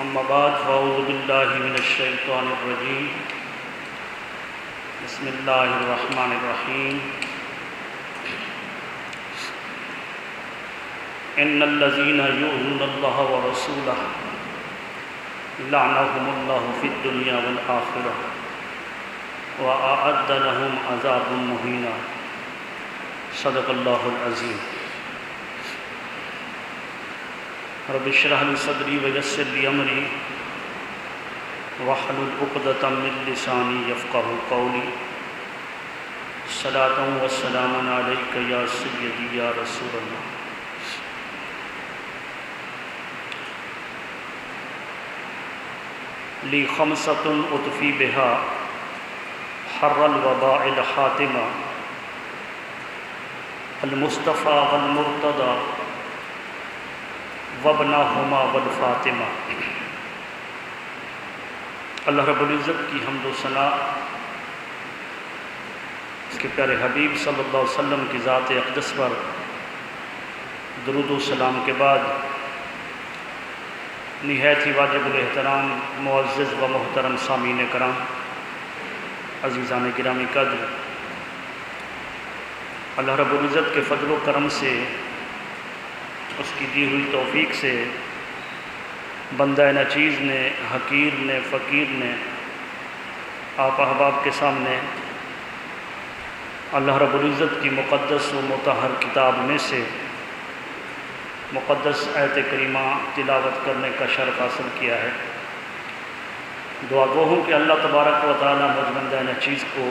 اما بعد فاعوذ باللہ من الشیطان الرجیم بسم اللہ الرحمن الرحیم ان الذین یؤذون اللہ ورسولہ لعنہم اللہ فی الدنیا والآخرہ وأعد لهم عذابا مہینا صدق اللہ العظیم۔ رب اشرح لي صدری ویسر لي امری واحلل عقدۃ من لسانی یفقهوا قولی صلاۃ و سلام علیک یا سیدی یا رسول اللہ۔ لی خمسۃ اطفی بها حر الوباء الحاتمہ المصطفیٰ والمرتضیٰ وابناہما والفاطمہ۔ اللہ رب العزت کی حمد و ثنا، اس کے پیارے حبیب صلی اللہ علیہ وسلم کی ذات اقدس پر درود و سلام کے بعد نہایت ہی واجب الاحترام معزز و محترم سامعین کرام، عزیزان گرامی قدر، اللہ رب العزت کے فضل و کرم سے، اس کی دی ہوئی توفیق سے بندہ ناچیز نے، حقیر نے، فقیر نے آپ احباب کے سامنے اللہ رب العزت کی مقدس و مطہر کتاب میں سے مقدس آیت کریمہ تلاوت کرنے کا شرف حاصل کیا ہے۔ دعا گو ہوں کہ اللہ تبارک و تعالی مجھ بندہ ناچیز کو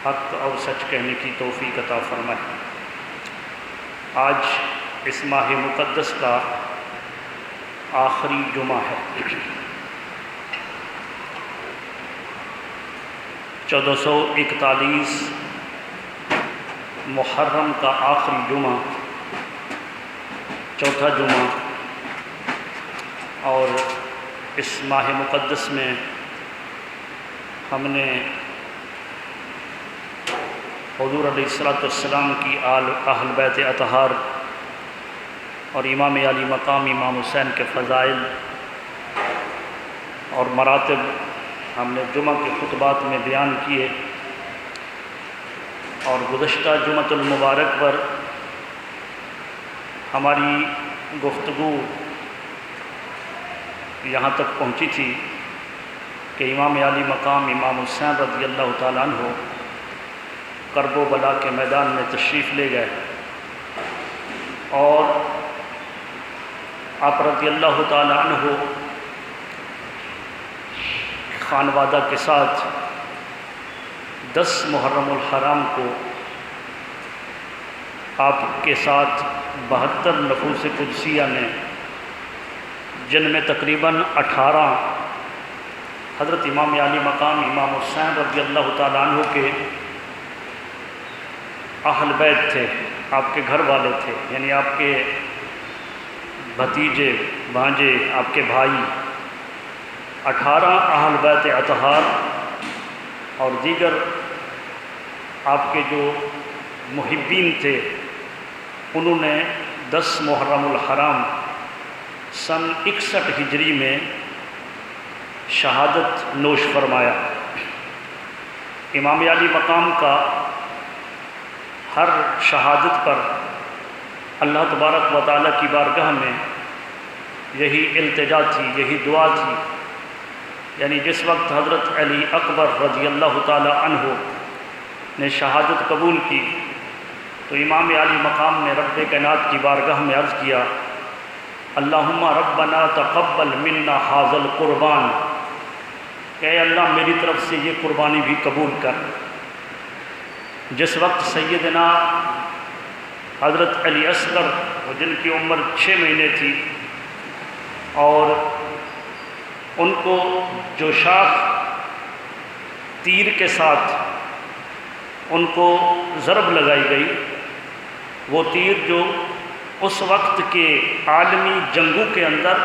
حق اور سچ کہنے کی توفیق عطا فرمائے۔ آج اس ماہ مقدس کا آخری جمعہ ہے، 1441 محرم کا آخری جمعہ، چوتھا جمعہ، اور اس ماہ مقدس میں ہم نے حضور علیہ السلام کی اہل بیت اطہار اور امام علی مقام امام حسین کے فضائل اور مراتب ہم نے جمعہ کے خطبات میں بیان کیے، اور گزشتہ جمعۃ المبارک پر ہماری گفتگو یہاں تک پہنچی تھی کہ امام علی مقام امام حسین رضی اللہ تعالیٰ عنہ کرب و بلا کے میدان میں تشریف لے گئے، اور آپ رضی اللہ تعالیٰ عنہ خانوادہ کے ساتھ 10 محرم الحرام کو آپ کے ساتھ 72 نفوس قدسیہ نے، جن میں تقریباً 18 حضرت امام علی مقام امام حسین رضی اللہ تعالیٰ عنہ کے اہل بیت تھے، آپ کے گھر والے تھے، یعنی آپ کے بھتیجے، بھانجے، آپ کے بھائی، 18 اہل بیت اطہار اور دیگر آپ کے جو محبین تھے، انہوں نے 10 محرم الحرام سن 61 ہجری میں شہادت نوش فرمایا۔ امام علی مقام کا ہر شہادت پر اللہ تبارک و تعالیٰ کی بارگاہ میں یہی التجا تھی، یہی دعا تھی، یعنی جس وقت حضرت علی اکبر رضی اللہ تعالیٰ عنہ نے شہادت قبول کی تو امام علی مقام نے رب کائنات کی بارگاہ میں عرض کیا، اللہم ربنا تقبل منا ھذا القربان، کہ اے اللہ میری طرف سے یہ قربانی بھی قبول کر۔ جس وقت سیدنا حضرت علی اصغر، جن کی عمر 6 مہینے تھی، اور ان کو جو شاخ تیر کے ساتھ ان کو ضرب لگائی گئی، وہ تیر جو اس وقت کے عالمی جنگوں کے اندر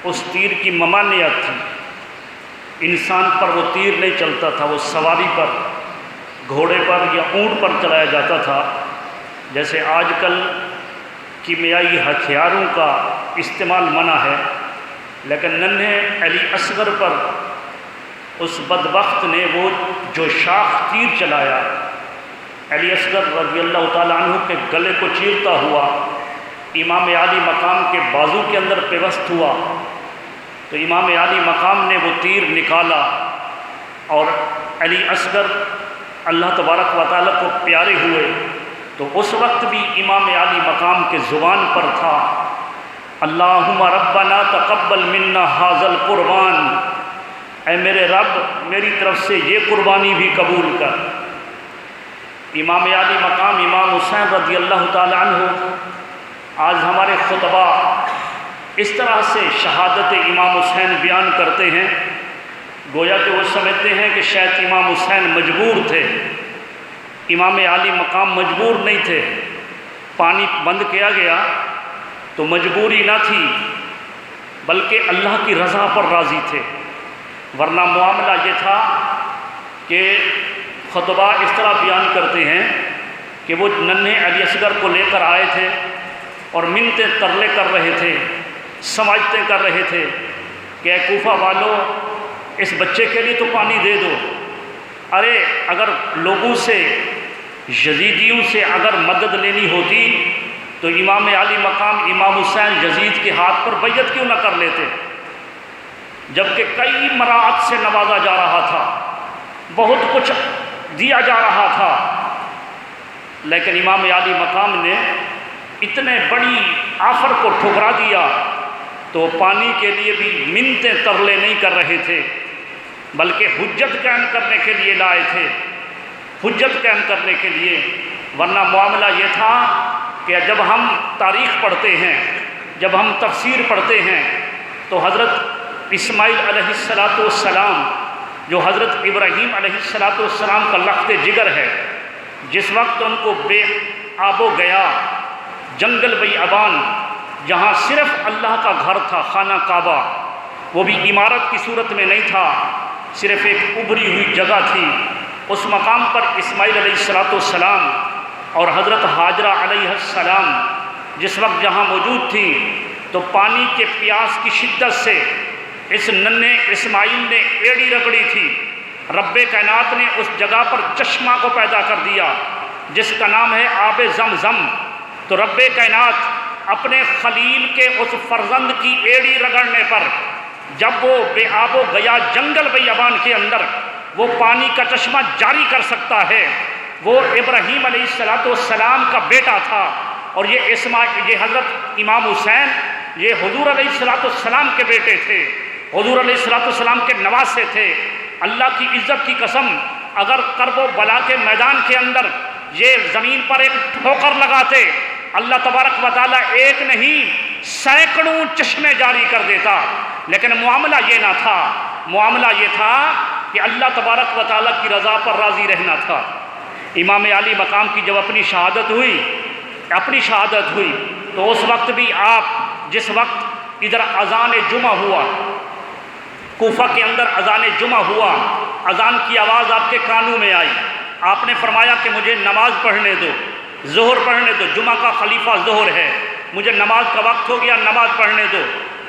اس تیر کی ممانعت تھی، انسان پر وہ تیر نہیں چلتا تھا، وہ سواری پر، گھوڑے پر یا اونٹ پر چلایا جاتا تھا، جیسے آج کل کیمیائی ہتھیاروں کا استعمال منع ہے، لیکن ننھے علی اصغر پر اس بدبخت نے وہ جو شاخ تیر چلایا، علی اصغر رضی اللہ تعالیٰ عنہ کے گلے کو چیرتا ہوا امام عالی مقام کے بازو کے اندر پیوست ہوا، تو امام عالی مقام نے وہ تیر نکالا اور علی اصغر اللہ تبارک و تعالیٰ کو پیارے ہوئے، تو اس وقت بھی امام عالی مقام کے زبان پر تھا اللہم ربنا تقبل منا ھذا القربان، اے میرے رب میری طرف سے یہ قربانی بھی قبول کر۔ امام عالی مقام امام حسین رضی اللہ تعالی عنہ آج ہمارے خطبہ اس طرح سے شہادت امام حسین بیان کرتے ہیں گویا کہ وہ سمجھتے ہیں کہ شاید امام حسین مجبور تھے، امام عالی مقام مجبور نہیں تھے، پانی بند کیا گیا تو مجبوری نہ تھی بلکہ اللہ کی رضا پر راضی تھے، ورنہ معاملہ یہ تھا کہ خطبہ اس طرح بیان کرتے ہیں کہ وہ ننھے علی اصغر کو لے کر آئے تھے اور منتیں ترلے کر رہے تھے، سماجتیں کر رہے تھے کہ اے کوفہ والو اس بچے کے لیے تو پانی دے دو، ارے اگر لوگوں سے یزیدیوں سے اگر مدد لینی ہوتی تو امام عالی مقام امام حسین یزید کے ہاتھ پر بیعت کیوں نہ کر لیتے، جبکہ کئی مراعات سے نوازا جا رہا تھا، بہت کچھ دیا جا رہا تھا، لیکن امام عالی مقام نے اتنے بڑی آفر کو ٹھکرا دیا تو پانی کے لیے بھی منتیں ترلے نہیں کر رہے تھے بلکہ حجت قائم کرنے کے لیے لائے تھے، حجت قائم کرنے کے لیے، ورنہ معاملہ یہ تھا کہ جب ہم تاریخ پڑھتے ہیں، جب ہم تفسیر پڑھتے ہیں تو حضرت اسماعیل علیہ السلام جو حضرت ابراہیم علیہ السلام کا لخت جگر ہے، جس وقت ان کو بے آب و گیا جنگل بیابان جہاں صرف اللہ کا گھر تھا، خانہ کعبہ، وہ بھی عمارت کی صورت میں نہیں تھا، صرف ایک ابھری ہوئی جگہ تھی، اس مقام پر اسماعیل علیہ السلام اور حضرت حاجرہ علیہ السلام جس وقت جہاں موجود تھی تو پانی کے پیاس کی شدت سے اس ننھے اسماعیل نے ایڑی رگڑی تھی، رب کائنات نے اس جگہ پر چشمہ کو پیدا کر دیا جس کا نام ہے آب زمزم، تو رب کائنات اپنے خلیل کے اس فرزند کی ایڑی رگڑنے پر جب وہ بے آب و گیا جنگل بیابان کے اندر وہ پانی کا چشمہ جاری کر سکتا ہے، وہ ابراہیم علیہ السلام کا بیٹا تھا، اور یہ حضرت امام حسین یہ حضور علیہ السلام کے بیٹے تھے، حضور علیہ السلام کے نواسے تھے۔ اللہ کی عزت کی قسم اگر کرب و بلا کے میدان کے اندر یہ زمین پر ایک ٹھوکر لگاتے اللہ تبارک و تعالیٰ ایک نہیں سینکڑوں چشمے جاری کر دیتا، لیکن معاملہ یہ نہ تھا، معاملہ یہ تھا کہ اللہ تبارک و تعالیٰ کی رضا پر راضی رہنا تھا۔ امام عالی مقام کی جب اپنی شہادت ہوئی تو اس وقت بھی آپ جس وقت ادھر اذان جمعہ ہوا، کوفہ کے اندر اذان جمعہ ہوا، اذان کی آواز آپ کے کانوں میں آئی، آپ نے فرمایا کہ مجھے نماز پڑھنے دو، ظہر پڑھنے دو، جمعہ کا خلیفہ ظہر ہے، مجھے نماز کا وقت ہو گیا، نماز پڑھنے دو۔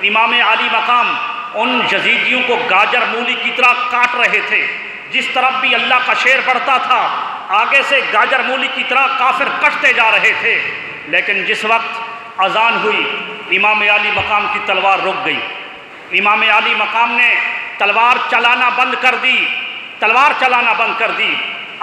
امام عالی مقام ان یزیدیوں کو گاجر مولی کی طرح کاٹ رہے تھے، جس طرف بھی اللہ کا شعر پڑھتا تھا آگے سے گاجر مولی کی طرح کافر کٹتے جا رہے تھے، لیکن جس وقت اذان ہوئی امام عالی مقام کی تلوار رک گئی، امام عالی مقام نے تلوار چلانا بند کر دی، تلوار چلانا بند کر دی،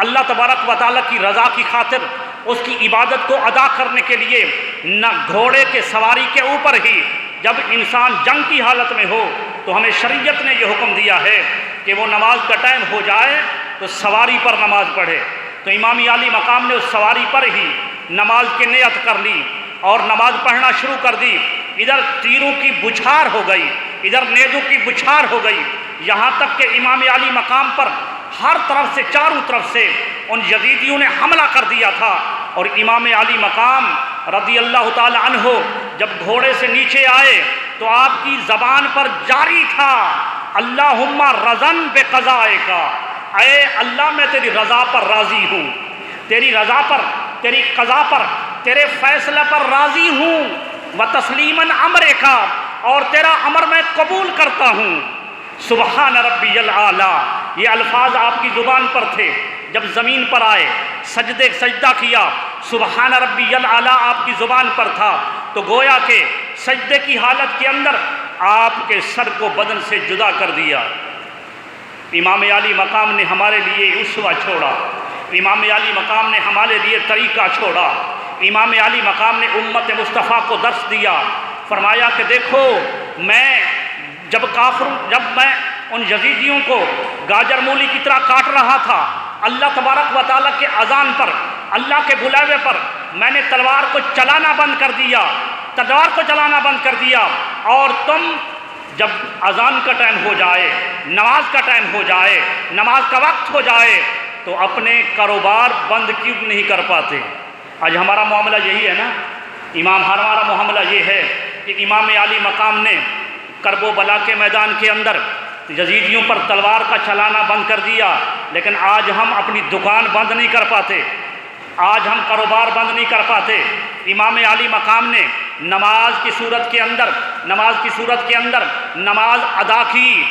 اللہ تبارک و تعالیٰ کی رضا کی خاطر اس کی عبادت کو ادا کرنے کے لیے نہ گھوڑے کے سواری کے اوپر ہی جب انسان جنگ کی حالت میں ہو تو ہمیں شریعت نے یہ حکم دیا ہے کہ وہ نماز کا ٹائم ہو جائے تو سواری پر نماز پڑھے، تو امام عالی مقام نے اس سواری پر ہی نماز کی نیت کر لی اور نماز پڑھنا شروع کر دی۔ ادھر تیروں کی بچھار ہو گئی، ادھر نیزوں کی بچھار ہو گئی، یہاں تک کہ امام عالی مقام پر ہر طرف سے چاروں طرف سے ان یزیدیوں نے حملہ کر دیا تھا، اور امام عالی مقام رضی اللہ تعالی عنہ جب گھوڑے سے نیچے آئے تو آپ کی زبان پر جاری تھا اللہم رضن بقضائک، اے اللہ میں تیری رضا پر راضی ہوں، تیری رضا پر، تیری قضا پر، تیرے فیصلہ پر راضی ہوں، وتسلیما امرک، اور تیرا امر میں قبول کرتا ہوں۔ سبحان ربی الاعلی، یہ الفاظ آپ کی زبان پر تھے۔ جب زمین پر آئے سجدہ کیا، سبحان ربی الاعلی آپ کی زبان پر تھا، تو گویا کہ سجدے کی حالت کے اندر آپ کے سر کو بدن سے جدا کر دیا۔ امام عالی مقام نے ہمارے لیے اسوہ چھوڑا، امام عالی مقام نے ہمارے لیے طریقہ چھوڑا، امام عالی مقام نے امت مصطفیٰ کو درس دیا۔ فرمایا کہ دیکھو، جب میں ان یزیدیوں کو گاجر مولی کی طرح کاٹ رہا تھا، اللہ تبارک و تعالیٰ کے اذان پر، اللہ کے بلاوے پر میں نے تلوار کو چلانا بند کر دیا، اور تم جب اذان کا ٹائم ہو جائے، نماز کا ٹائم ہو جائے، نماز کا وقت ہو جائے، تو اپنے کاروبار بند کیوں نہیں کر پاتے؟ آج ہمارا معاملہ یہی ہے نا، ہمارا معاملہ یہ ہے کہ امام عالی مقام نے کرب و بلا کے میدان کے اندر یزیدیوں پر تلوار کا چلانا بند کر دیا، لیکن آج ہم اپنی دکان بند نہیں کر پاتے، آج ہم کاروبار بند نہیں کر پاتے۔ امام عالی مقام نے نماز کی صورت کے اندر نماز ادا کی،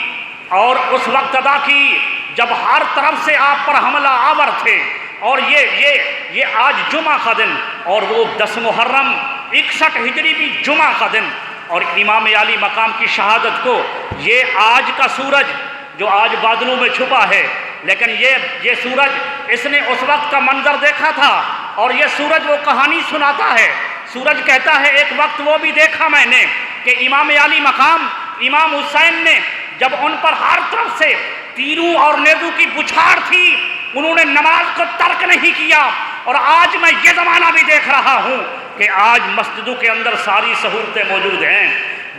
اور اس وقت ادا کی جب ہر طرف سے آپ پر حملہ آور تھے، اور یہ آج جمعہ کا دن، اور وہ 10 محرم 61 ہجری بھی جمعہ کا دن، اور امام عالی مقام کی شہادت کو یہ آج کا سورج جو آج بادلوں میں چھپا ہے، لیکن یہ سورج اس نے اس وقت کا منظر دیکھا تھا، اور یہ سورج وہ کہانی سناتا ہے۔ سورج کہتا ہے ایک وقت وہ بھی دیکھا میں نے کہ امام عالی مقام امام حسین نے جب ان پر ہر طرف سے تیروں اور نیزوں کی بچھاڑ تھی، انہوں نے نماز کو ترک نہیں کیا۔ اور آج میں یہ زمانہ بھی دیکھ رہا ہوں کہ آج مسجدوں کے اندر ساری سہولتیں موجود ہیں،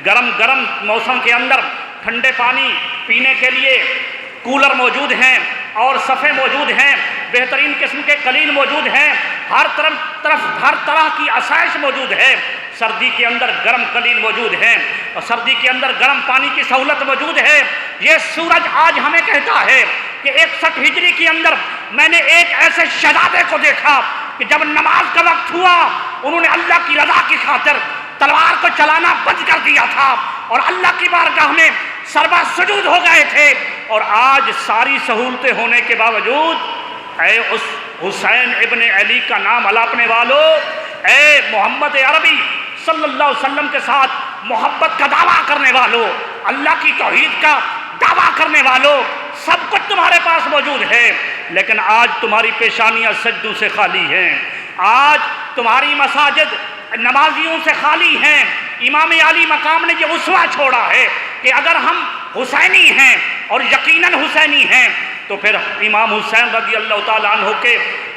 گرم موسم کے اندر ٹھنڈے پانی پینے کے لیے کولر موجود ہیں، اور صفحے موجود ہیں، بہترین قسم کے قلیل موجود ہیں، ہر طرح کی آسائش موجود ہے۔ سردی کے اندر گرم قلیل موجود ہیں، اور سردی کے اندر گرم پانی کی سہولت موجود ہے۔ یہ سورج آج ہمیں کہتا ہے کہ 61 ہجری کے اندر میں نے ایک ایسے شہزادے کو دیکھا کہ جب نماز کا وقت ہوا، انہوں نے اللہ کی رضا کی خاطر تلوار کو چلانا بند کر دیا تھا، اور اللہ کی بارگاہ میں سربا سجود ہو گئے تھے۔ اور آج ساری سہولتیں ہونے کے باوجود، اے اس حسین ابن علی کا نام الاپنے والو، اے محمد عربی صلی اللہ علیہ وسلم کے ساتھ محبت کا دعویٰ کرنے والو، اللہ کی توحید کا دعویٰ کرنے والو، سب کچھ تمہارے پاس موجود ہے، لیکن آج تمہاری پیشانیاں سجدوں سے خالی ہیں، آج تمہاری مساجد نمازیوں سے خالی ہیں۔ امام عالی مقام نے یہ اسوہ چھوڑا ہے کہ اگر ہم حسینی ہیں، اور یقیناً حسینی ہیں، تو پھر امام حسین رضی اللہ تعالیٰ عنہ کے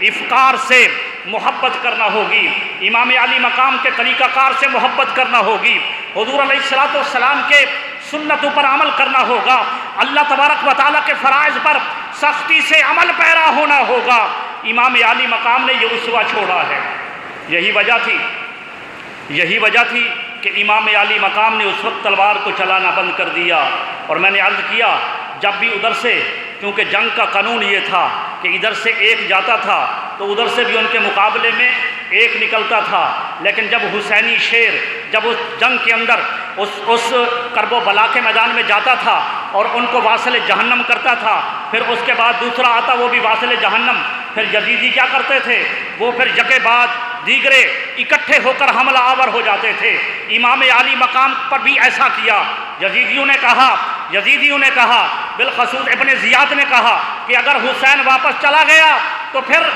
افکار سے محبت کرنا ہوگی، امام عالی مقام کے طریقہ کار سے محبت کرنا ہوگی، حضور علیہ السلام کے سنتوں پر عمل کرنا ہوگا، اللہ تبارک و تعالیٰ کے فرائض پر سختی سے عمل پیرا ہونا ہوگا۔ امام عالی مقام نے یہ اسوہ چھوڑا ہے۔ یہی وجہ تھی کہ امام عالی مقام نے اس وقت تلوار کو چلانا بند کر دیا۔ اور میں نے عرض کیا، جب بھی ادھر سے، کیونکہ جنگ کا قانون یہ تھا کہ ادھر سے ایک جاتا تھا تو ادھر سے بھی ان کے مقابلے میں ایک نکلتا تھا، لیکن جب حسینی شیر جب اس جنگ کے اندر اس کرب و بلا کے میدان میں جاتا تھا اور ان کو واصل جہنم کرتا تھا، پھر اس کے بعد دوسرا آتا وہ بھی واصل جہنم، پھر یزیدی کیا کرتے تھے، وہ پھر یکے بعد دیگرے اکٹھے ہو کر حملہ آور ہو جاتے تھے۔ امام عالی مقام پر بھی ایسا کیا۔ یزیدیوں نے کہا، بالخصوص ابن زیاد نے کہا کہ اگر حسین واپس چلا گیا تو پھر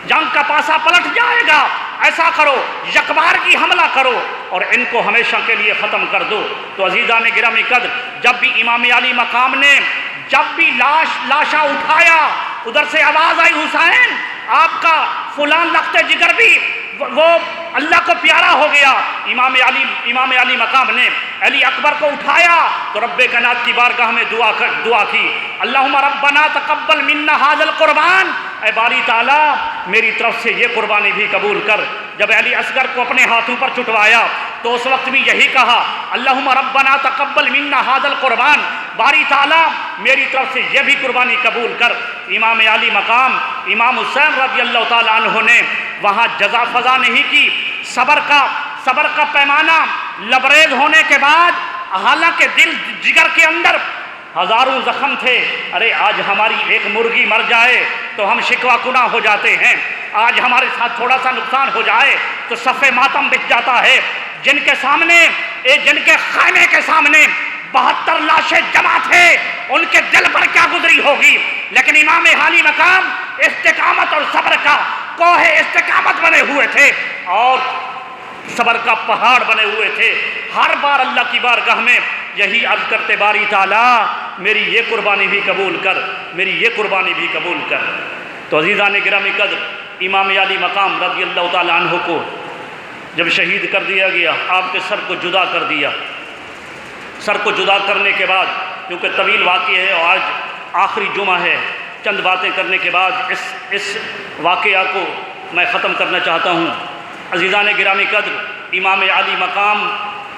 جنگ کا پاسا پلٹ جائے گا، ایسا کرو یکبار کی حملہ کرو اور ان کو ہمیشہ کے لیے ختم کر دو۔ تو عزیزان گرامی قدر، جب بھی امام عالی مقام نے جب بھی لاشا اٹھایا، ادھر سے آواز آئی، حسین آپ کا فلان لخت جگر بھی وہ اللہ کو پیارا ہو گیا۔ امام علی مقام نے علی اکبر کو اٹھایا تو رب کائنات کی بارگاہ میں دعا کی، اللہم ربنا تقبل منا ھذا القربان، اے باری تعالیٰ میری طرف سے یہ قربانی بھی قبول کر۔ جب علی اصغر کو اپنے ہاتھوں پر چٹوایا تو اس وقت بھی یہی کہا، اللہم ربنا تقبل منا ھذا القربان، باری تعالیٰ میری طرف سے یہ بھی قربانی قبول کر۔ امام علی مقام امام حسین رضی اللہ تعالیٰ عنہ نے وہاں جزا فضا نہیں کی، صبر کا پیمانہ لبریز ہونے کے بعد حالانکہ دل جگر کے اندر ہزاروں زخم تھے. ارے آج ہماری ایک مرغی مر جائے تو ہم شکوہ کناں ہو جاتے ہیں. آج ہمارے ساتھ تھوڑا سا نقصان ہو جائے تو صف ماتم بچ جاتا ہے. جن کے سامنے جن کے خیمے کے سامنے 72 لاشیں جمع تھے ان کے دل پر کیا گزری ہوگی. لیکن امام عالی مقام استقامت اور صبر کا کوہ استقامت بنے ہوئے تھے اور صبر کا پہاڑ بنے ہوئے تھے. ہر بار اللہ کی بارگاہ میں یہی عرض کرتے باری تعالیٰ میری یہ قربانی بھی قبول کر، میری یہ قربانی بھی قبول کر. تو عزیزان گرامی قدر، امام عالی مقام رضی اللہ تعالیٰ عنہ کو جب شہید کر دیا گیا، آپ کے سر کو جدا کر دیا. سر کو جدا کرنے کے بعد، کیونکہ طویل واقعہ ہے اور آج آخری جمعہ ہے، چند باتیں کرنے کے بعد اس واقعہ کو میں ختم کرنا چاہتا ہوں. عزیزان گرامی قدر، امام عالی مقام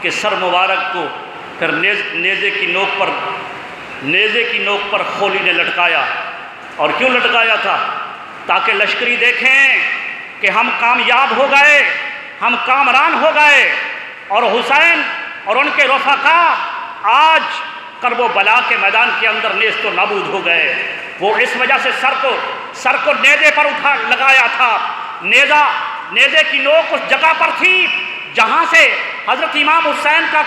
کے سر مبارک کو پھر نیزے کی نوک پر خولی نے لٹکایا. اور کیوں لٹکایا تھا؟ تاکہ لشکری دیکھیں کہ ہم کامیاب ہو گئے، ہم کامران ہو گئے، اور حسین اور ان کے رفقا آج کرب و بلا کے میدان کے اندر نیست و نابود ہو گئے. وہ اس وجہ سے سر کو نیزے پر لگایا تھا. نیزے کی نوک اس جگہ پر تھی جہاں سے حضرت امام حسین کا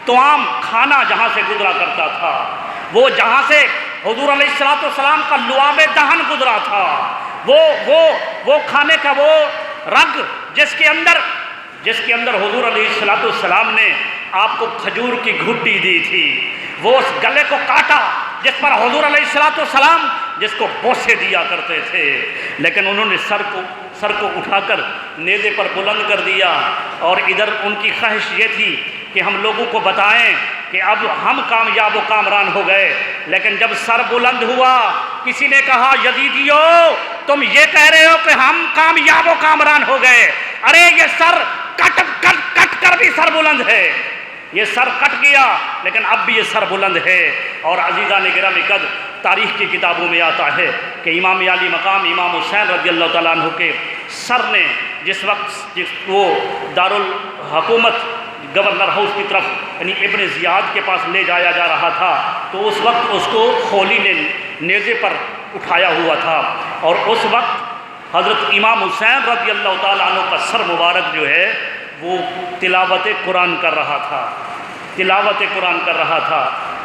توام کھانا جہاں سے گزرا کرتا تھا، وہ جہاں سے حضور علیہ السلام کا لعاب دہن گزرا تھا، وہ کھانے کا وہ رگ جس کے اندر حضور علیہ السلام نے آپ کو کھجور کی گھٹی دی تھی، وہ اس گلے کو کاٹا جس پر حضور علیہ السلام جس کو بوسے دیا کرتے تھے. لیکن انہوں نے سر کو اٹھا کر نیزے پر بلند کر دیا، اور ادھر ان کی خواہش یہ تھی کہ ہم لوگوں کو بتائیں کہ اب ہم کامیاب و کامران ہو گئے. لیکن جب سر بلند ہوا، کسی نے کہا یزیدیو تم یہ کہہ رہے ہو کہ ہم کامیاب و کامران ہو گئے، ارے یہ سر کٹ کر بھی سر بلند ہے. یہ سر کٹ گیا لیکن اب بھی یہ سر بلند ہے. اور عزیزان گرامی قدر، تاریخ کی کتابوں میں آتا ہے کہ امام عالی مقام امام حسین رضی اللہ تعالیٰ عنہ کے سر نے جس وقت وہ دارالحکومت گورنر ہاؤس کی طرف یعنی ابن زیاد کے پاس لے جایا جا رہا تھا، تو اس وقت اس کو خولی نے نیزے پر اٹھایا ہوا تھا، اور اس وقت حضرت امام حسین رضی اللہ تعالیٰ عنہ کا سر مبارک جو ہے وہ تلاوت قرآن کر رہا تھا.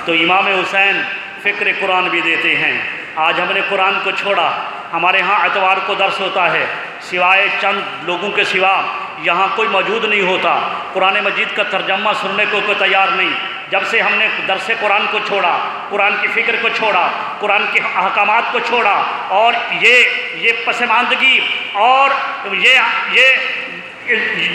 تو امام حسین فکر قرآن بھی دیتے ہیں. آج ہم نے قرآن کو چھوڑا. ہمارے ہاں اتوار کو درس ہوتا ہے، سوائے چند لوگوں کے سوا یہاں کوئی موجود نہیں ہوتا. قرآن مجید کا ترجمہ سننے کو کوئی تیار نہیں. جب سے ہم نے درس قرآن کو چھوڑا، قرآن کی فکر کو چھوڑا، قرآن کے احکامات کو چھوڑا، اور یہ پسماندگی اور یہ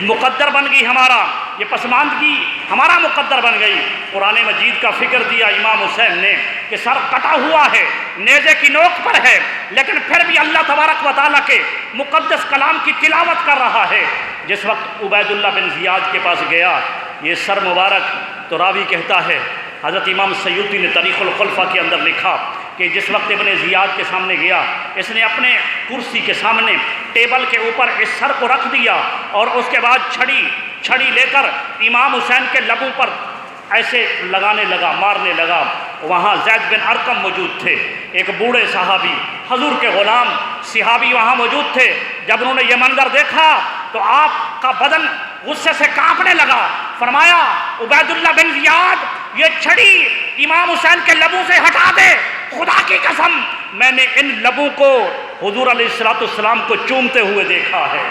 مقدر بن گئی، ہمارا یہ پسماندگی ہمارا مقدر بن گئی. قرآن مجید کا فکر دیا امام حسین نے کہ سر کٹا ہوا ہے، نیزے کی نوک پر ہے، لیکن پھر بھی اللہ تبارک و تعالیٰ کے مقدس کلام کی تلاوت کر رہا ہے. جس وقت عبید اللہ بن زیاد کے پاس گیا یہ سر مبارک، تو راوی کہتا ہے، حضرت امام سیوطی نے تاریخ الخلفاء کے اندر لکھا کہ جس وقت ابن زیاد کے سامنے گیا، اس نے اپنے کرسی کے سامنے ٹیبل کے اوپر اس سر کو رکھ دیا، اور اس کے بعد چھڑی لے کر امام حسین کے لبوں پر ایسے مارنے لگا. وہاں زید بن ارقم موجود تھے، ایک بوڑھے صحابی، حضور کے غلام صحابی وہاں موجود تھے. جب انہوں نے یہ منظر دیکھا تو آپ کا بدن غصے سے کانپنے لگا. فرمایا عبید اللہ بن زیاد یہ چھڑی امام حسین کے لبوں سے ہٹا دے، خدا کی قسم میں نے ان لبوں کو حضور علیہ السلام کو چومتے ہوئے دیکھا ہے.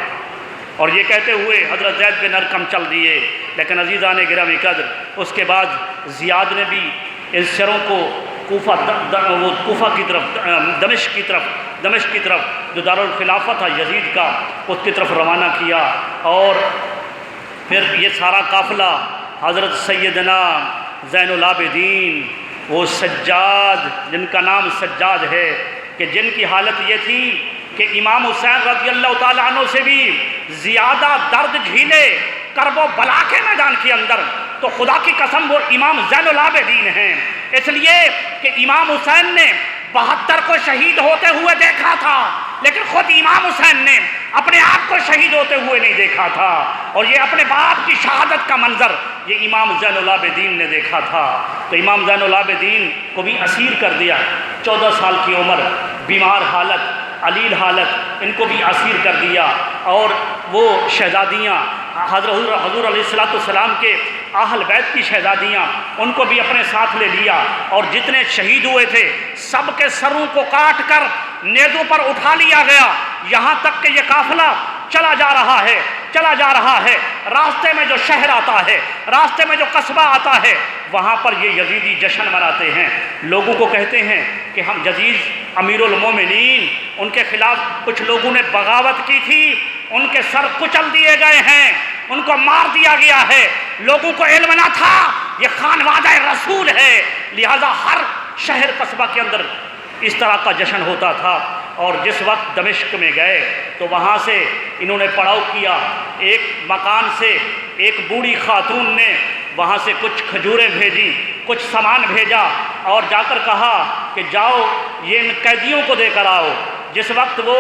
اور یہ کہتے ہوئے حضرت زید بن ارقم چل دیے. لیکن عزیزان گرامی قدر، اس کے بعد زیاد نے بھی ان سروں کو کوفہ کی طرف، دمشق کی طرف جو دارالخلافہ تھا یزید کا، اس کی طرف روانہ کیا. اور پھر یہ سارا قافلہ حضرت سیدنا زین العابدین، وہ سجاد جن کا نام سجاد ہے، کہ جن کی حالت یہ تھی کہ امام حسین رضی اللہ تعالیٰ عنہ سے بھی زیادہ درد جھیلے کرب و بلا کے میدان کے اندر، تو خدا کی قسم وہ امام زین العابدین ہیں. اس لیے کہ امام حسین نے 72 کو شہید ہوتے ہوئے دیکھا تھا، لیکن خود امام حسین نے اپنے آپ کو شہید ہوتے ہوئے نہیں دیکھا تھا. اور یہ اپنے باپ کی شہادت کا منظر یہ امام زین العابدین نے دیکھا تھا۔ تو امام زین العابدین کو بھی اسیر کر دیا، 14 سال کی عمر، بیمار حالت، علیل حالت، ان کو بھی اسیر کر دیا، اور وہ شہزادیاں حضور علیہ السلام کے اہل بیت کی شہزادیاں، ان کو بھی اپنے ساتھ لے لیا، اور جتنے شہید ہوئے تھے سب کے سروں کو کاٹ کر نیزوں پر اٹھا لیا گیا، یہاں تک کہ یہ قافلہ چلا جا رہا ہے، چلا جا رہا ہے، راستے میں جو شہر آتا ہے، راستے میں جو قصبہ آتا ہے، وہاں پر یہ یزیدی جشن مناتے ہیں، لوگوں کو کہتے ہیں کہ ہم یزید امیر المومنین، ان کے خلاف کچھ لوگوں نے بغاوت کی تھی، ان کے سر کچل دیے گئے ہیں، ان کو مار دیا گیا ہے، لوگوں کو علم نہ تھا یہ خانوادہ رسول ہے، لہذا ہر شہر قصبہ کے اندر اس طرح کا جشن ہوتا تھا۔ اور جس وقت دمشق میں گئے تو وہاں سے انہوں نے پڑاؤ کیا، ایک مکان سے ایک بوڑھی خاتون نے وہاں سے کچھ کھجوریں بھیجی، کچھ سامان بھیجا، اور جا کر کہا کہ جاؤ یہ ان قیدیوں کو دے کر آؤ۔ جس وقت وہ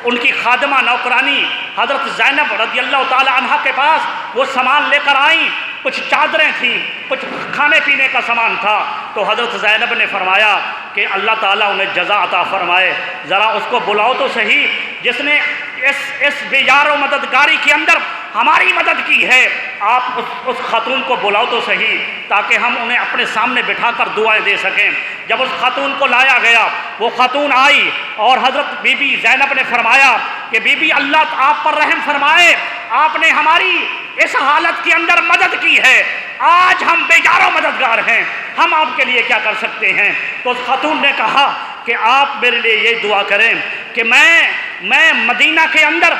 ان کی خادمہ نوکرانی حضرت زینب رضی اللہ تعالی عنہ کے پاس وہ سامان لے کر آئیں، کچھ چادریں تھیں، کچھ کھانے پینے کا سامان تھا، تو حضرت زینب نے فرمایا کہ اللہ تعالیٰ انہیں جزا عطا فرمائے، ذرا اس کو بلاؤ تو صحیح جس نے اس بیار و مددگاری کے اندر ہماری مدد کی ہے، آپ اس خاتون کو بلاؤ تو صحیح تاکہ ہم انہیں اپنے سامنے بٹھا کر دعائیں دے سکیں۔ جب اس خاتون کو لایا گیا، وہ خاتون آئی اور حضرت بی بی زینب نے فرمایا کہ بی بی اللہ آپ پر رحم فرمائے، آپ نے ہماری اس حالت کے اندر مدد کی ہے، آج ہم بیجار و مددگار ہیں، ہم آپ کے لیے کیا کر سکتے ہیں؟ تو اس خاتون نے کہا کہ آپ میرے لیے یہ دعا کریں کہ میں مدینہ کے اندر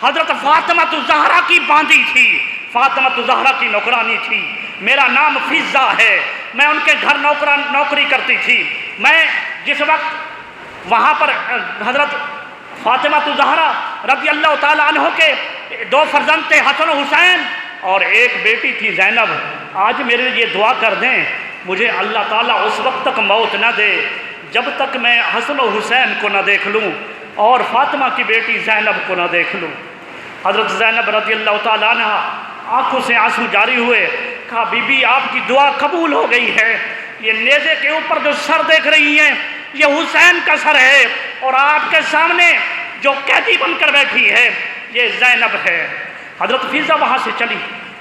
حضرت فاطمہ الزہرا کی باندھی تھی، فاطمہ الزہرا کی نوکرانی تھی، میرا نام فضہ ہے، میں ان کے گھر نوکری کرتی تھی، میں جس وقت وہاں پر حضرت فاطمہ الزہرا رضی اللہ تعالیٰ عنہ کے 2 فرزند تھے، حسن و حسین، اور ایک بیٹی تھی زینب، آج میرے لیے دعا کر دیں، مجھے اللہ تعالیٰ اس وقت تک موت نہ دے جب تک میں حسن و حسین کو نہ دیکھ لوں اور فاطمہ کی بیٹی زینب کو نہ دیکھ لوں۔ حضرت زینب رضی اللہ تعالیٰ عنہ آنکھوں سے آنسو جاری ہوئے، کہا بی بی آپ کی دعا قبول ہو گئی ہے، یہ نیزے کے اوپر جو سر دیکھ رہی ہیں یہ حسین کا سر ہے، اور آپ کے سامنے جو قیدی بن کر بیٹھی ہے یہ زینب ہے۔ حضرت فضہ وہاں سے چلی،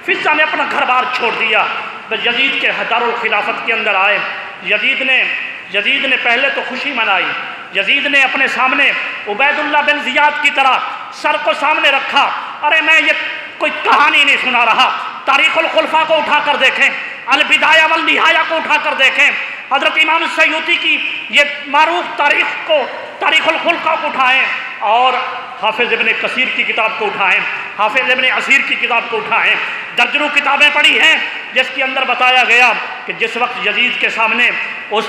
فضہ نے اپنا گھر بار چھوڑ دیا، تو یزید کے دارالخلافت کے اندر آئے۔ یزید نے پہلے تو خوشی منائی، یزید نے اپنے سامنے عبید اللہ بن زیاد کی طرح سر کو سامنے رکھا، ارے میں یہ کوئی کہانی نہیں سنا رہا، تاریخ الخلفاء کو اٹھا کر دیکھیں، البدایہ والنہایہ کو اٹھا کر دیکھیں، حضرت امام سیوطی کی یہ معروف تاریخ الخلفاء کو اٹھائیں، اور حافظ ابن کثیر کی کتاب کو اٹھائیں، حافظ ابن اسیر کی کتاب کو اٹھائیں، درجنوں کتابیں پڑھی ہیں جس کے اندر بتایا گیا کہ جس وقت یزید کے سامنے اس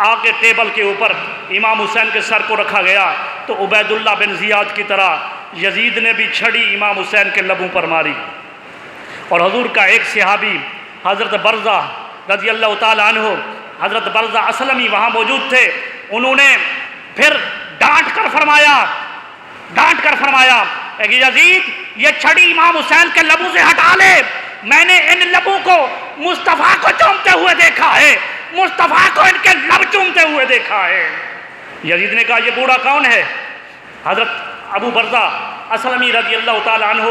آگے ٹیبل کے اوپر امام حسین کے سر کو رکھا گیا تو عبید اللہ بن زیاد کی طرح یزید نے بھی چھڑی امام حسین کے لبوں پر ماری، اور حضور کا ایک صحابی حضرت برزہ رضی اللہ تعالیٰ عنہ، حضرت برزہ اسلمی وہاں موجود تھے، انہوں نے پھر ڈانٹ کر فرمایا کہ یزید یہ چھڑی امام حسین کے لبوں سے ہٹا لے، میں نے ان لبوں کو مصطفیٰ کو چومتے ہوئے دیکھا ہے، مصطفیٰ کو ان کے لب چومتے ہوئے دیکھا ہے۔ یزید نے کہا یہ بوڑھا کون ہے؟ حضرت ابو برزہ اسلمی رضی اللہ تعالیٰ عنہ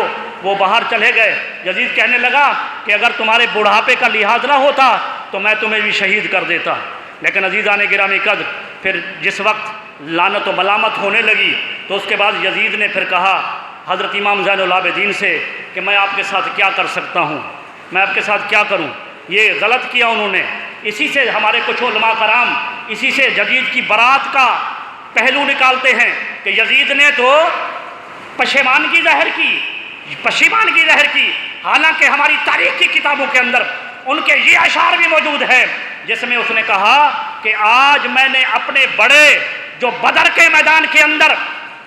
وہ باہر چلے گئے، یزید کہنے لگا کہ اگر تمہارے بڑھاپے کا لحاظ نہ ہوتا تو میں تمہیں بھی شہید کر دیتا، لیکن عزیزان گرامی قدر پھر جس وقت لعنت و ملامت ہونے لگی تو اس کے بعد یزید نے پھر کہا حضرت امام زین العابدین سے کہ میں آپ کے ساتھ کیا کر سکتا ہوں، میں آپ کے ساتھ کیا کروں، یہ غلط کیا انہوں نے۔ اسی سے ہمارے کچھ علماء کرام اسی سے یزید کی برات کا پہلو نکالتے ہیں کہ یزید نے تو پشیمانگی ظاہر کی، حالانکہ ہماری تاریخ کی کتابوں کے اندر ان کے یہ اشعار بھی موجود ہیں جس میں اس نے کہا کہ آج میں نے اپنے بڑے جو بدر کے میدان کے اندر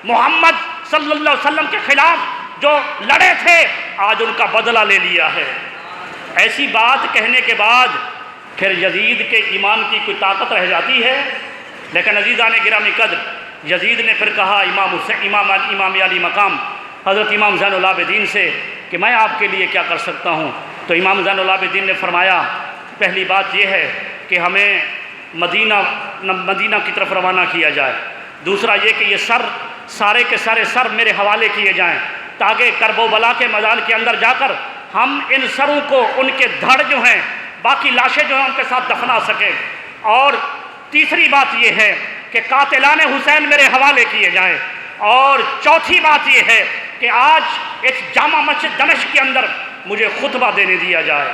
محمد صلی اللہ علیہ وسلم کے خلاف جو لڑے تھے آج ان کا بدلہ لے لیا ہے۔ ایسی بات کہنے کے بعد پھر یزید کے ایمان کی کوئی طاقت رہ جاتی ہے؟ لیکن عزیزان گرامی قدر یزید نے پھر کہا امام علی مقام حضرت امام زین العابدین سے کہ میں آپ کے لیے کیا کر سکتا ہوں؟ تو امام زین العابدین نے فرمایا پہلی بات یہ ہے کہ ہمیں مدینہ کی طرف روانہ کیا جائے، دوسرا یہ کہ یہ سارے کے سارے سر میرے حوالے کیے جائیں تاکہ کرب و بلا کے میدان کے اندر جا کر ہم ان سروں کو، ان کے دھڑ جو ہیں، باقی لاشیں جو ہیں ان کے ساتھ دفنا سکیں۔ اور تیسری بات یہ ہے کہ قاتلان حسین میرے حوالے کیے جائیں۔ اور چوتھی بات یہ ہے کہ آج اس جامع مسجد دمشق کے اندر مجھے خطبہ دینے دیا جائے۔